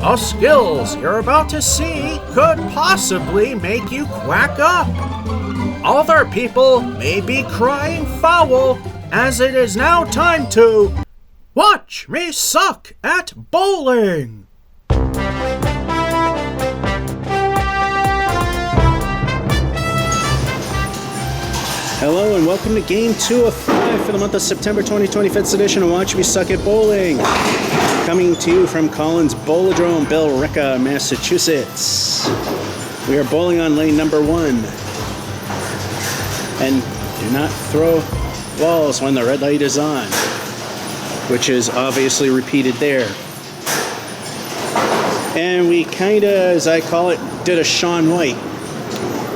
The skills you're about to see could possibly make you quack up. Other people may be crying foul, as it is now time to watch me suck at bowling. Hello and welcome to Game 2 of 5 for the month of September 2020, 5th edition of Watch Me Suck at Bowling. Coming to you from Collins Bowladrome, Billerica, Massachusetts. We are bowling on lane number 1. And do not throw balls when the red light is on, which is obviously repeated there. And we kinda, as I call it, did a Shaun White.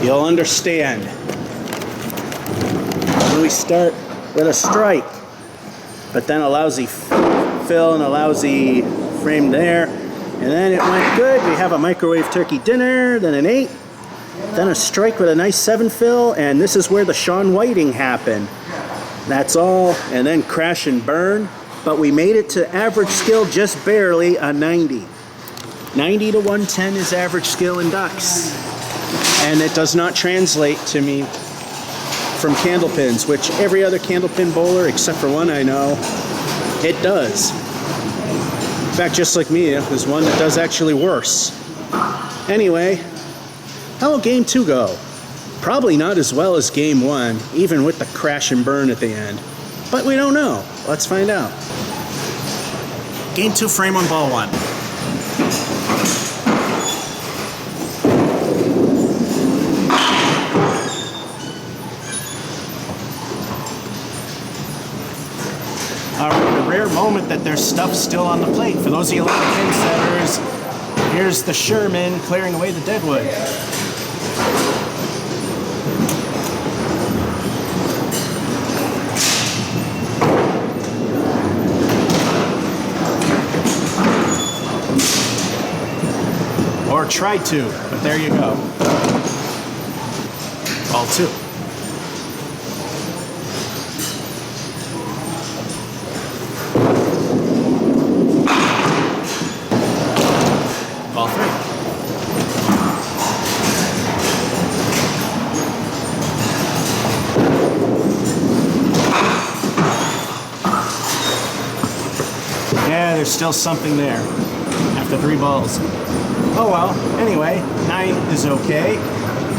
You'll understand. We start with a strike, but then a lousy fill and a lousy frame there, and then it went good. We have a microwave turkey dinner, then an 8, then a strike with a nice 7 fill, and this is where the Shaun Whiting happened. That's all, and then crash and burn, but we made it to average skill just barely, a 90. 90 to 110 is average skill in ducks, and it does not translate to me from candle pins, which every other candle pin bowler, except for one I know, it does. In fact, just like me, there's one that does actually worse. Anyway, how will Game 2 go? Probably not as well as Game 1, even with the crash and burn at the end. But we don't know. Let's find out. Game 2, frame on ball 1. The rare moment that there's stuff still on the plate. For those of you like pin setters, here's the Sherman clearing away the deadwood. Or tried to, but there you go. Ball 2. Ball 3. Yeah, there's still something there after 3 balls. Oh well, anyway, 9 is okay.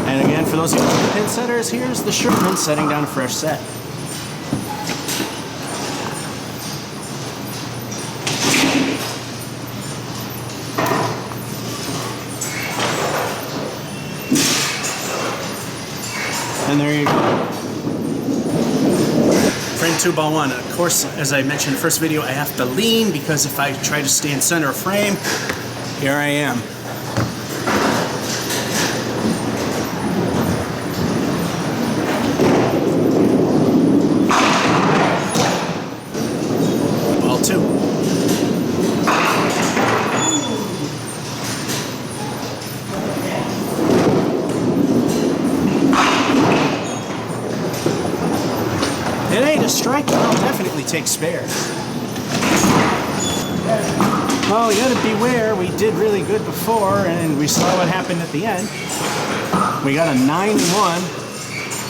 And again, for those of you pin setters, here's the Sherman setting down a fresh set. And there you go. Frame 2, ball 1. Of course, as I mentioned in the first video, I have to lean because if I try to stay in center of frame, here I am. Ball 2. It ain't a strike, but I'll definitely take spares. Well, you gotta beware, we did really good before, and we saw what happened at the end. We got a 9 and 1,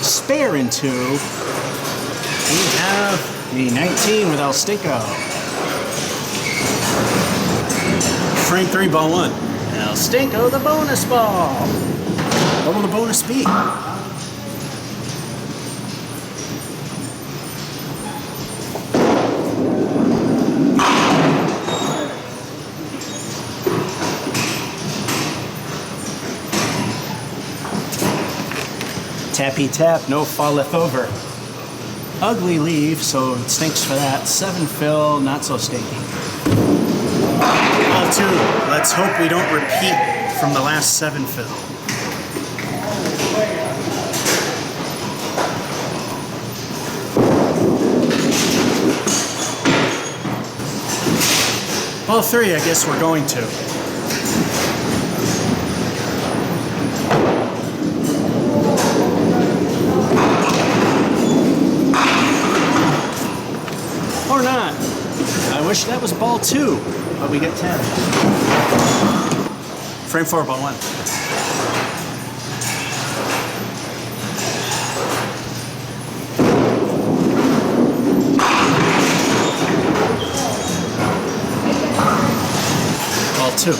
spare in 2. We have the 19 with El Stinko. Frame 3, ball 1. El Stinko, the bonus ball. What will the bonus be? Tappy tap, no falleth over. Ugly leave, so it stinks for that. 7 fill, not so stinky. Ball 2, let's hope we don't repeat from the last 7 fill. Ball 3, I guess we're going to. wish that was ball 2, but we get 10. Frame 4, ball 1. Ball 2.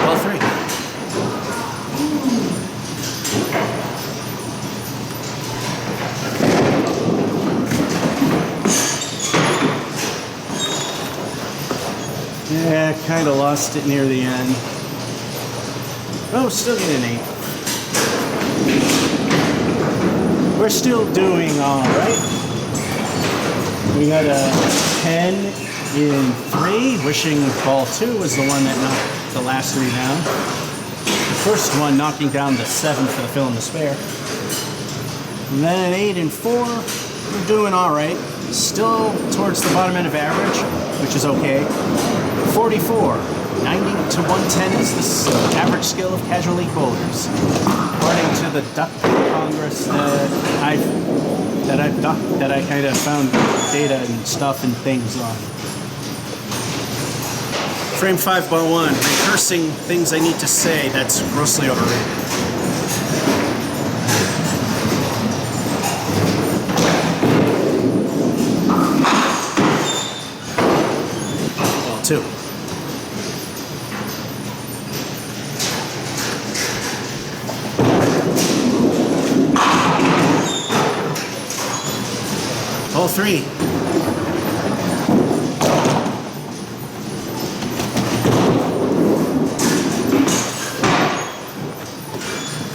Ball 3. Yeah, kind of lost it near the end. Oh, still get an 8. We're still doing all right. We got a 10 in 3, wishing ball 2 was the one that knocked the last 3 down. The first one knocking down the 7 for the fill in the spare. And then an 8 in 4. We're doing all right. Still towards the bottom end of average, which is okay. 44. 90 to 110 is the average skill of casual league bowlers, according to the Duckpin Congress that I kind of found data and stuff and things on. Frame 5, ball 1. Rehearsing things I need to say that's grossly overrated. Ball 2. Ball 3.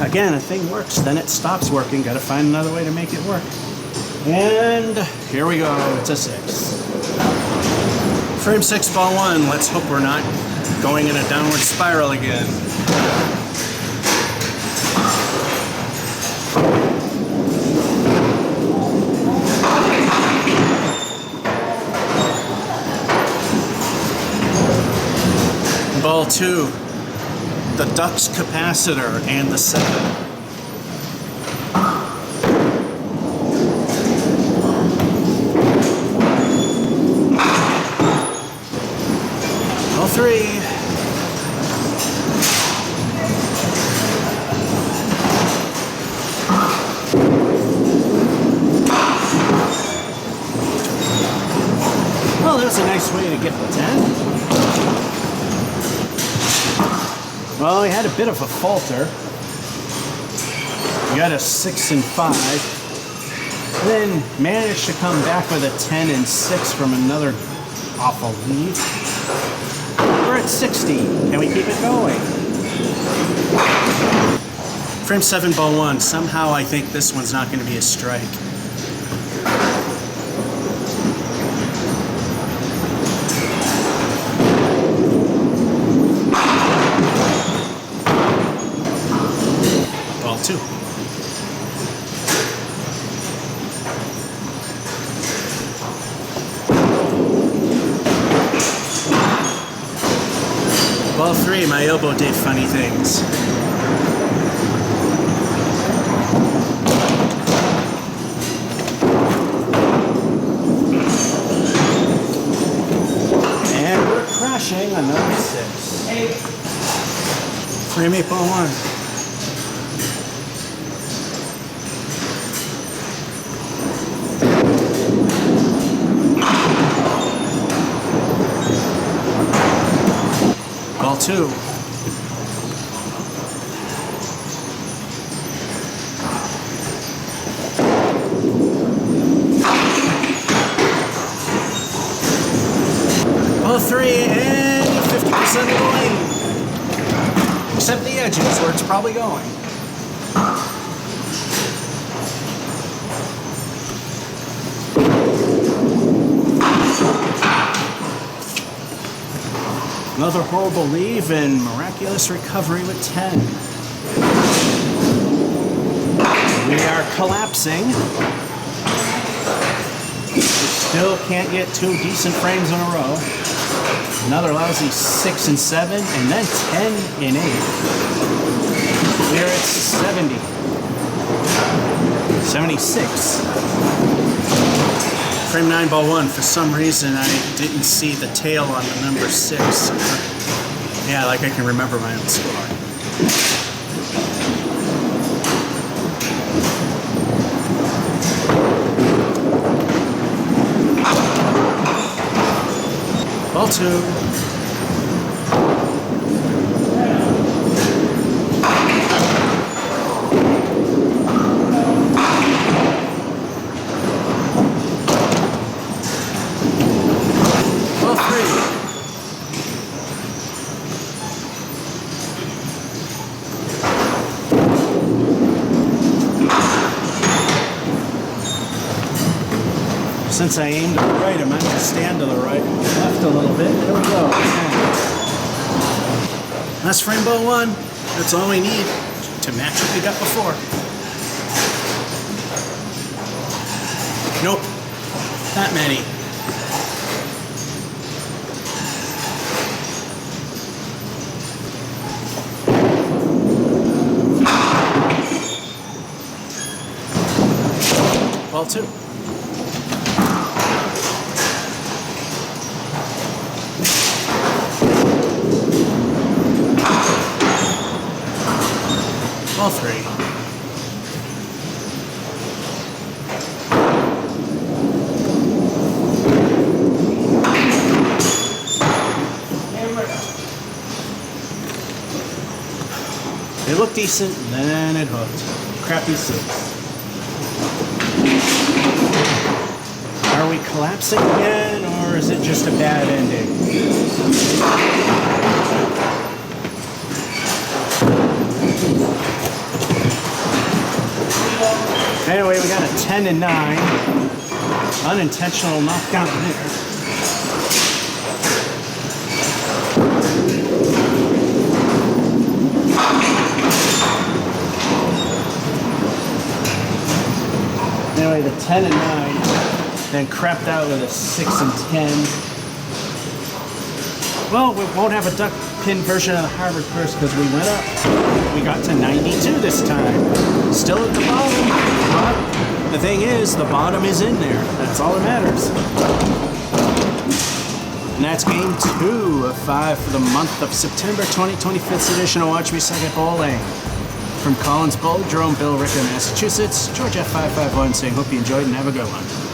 Again, a thing works, then it stops working. Gotta find another way to make it work. And here we go, it's a 6. Frame 6, ball 1. Let's hope we're not going in a downward spiral again. Ball 2, the Ducks capacitor and the 7. Ball 3. Well, that's a nice way to get the 10. Well, we had a bit of a falter. We got a 6 and 5. Then managed to come back with a 10 and 6 from another awful lead. We're at 60. Can we keep it going? Frame 7, ball 1. Somehow I think this one's not going to be a strike. Ball 2. Ball 3, my elbow did funny things. And we're crashing another 6. Frame 8, ball 1. Ball 2. Ball 3 and 50% of the lane. Except the edges where it's probably going. Another horrible leave and miraculous recovery with 10. We are collapsing. Still can't get 2 decent frames in a row. Another lousy 6 and 7, and then 10 and 8. We're at 70. 76. Frame 9 ball 1. For some reason, I didn't see the tail on the number 6. Yeah, like I can remember my own score. Ball 2. Ball 3. Since I aimed to the right, I might have to stand to the right. Left a little bit. There we go. That's frame ball 1. That's all we need to match what we got before. Nope. Not many. Ball 2. Ball 3. They look decent, then it hooked. Crappy 6. Are we collapsing again, or is it just a bad ending? Anyway, we got a 10 and 9. Unintentional knockdown there. Anyway, the 10 and 9, then crapped out with a 6 and 10. Well, we won't have a Duckpin version of the Harvard first because we went up. We got to 92 this time. Still at the bottom, but the thing is, the bottom is in there. That's all that matters. And that's game 2 of 5 for the month of September 2025th edition of Watch Me Suck at Bowling. From Collins Bowladrome, Billerica, Massachusetts, George F551 saying, hope you enjoyed and have a good one.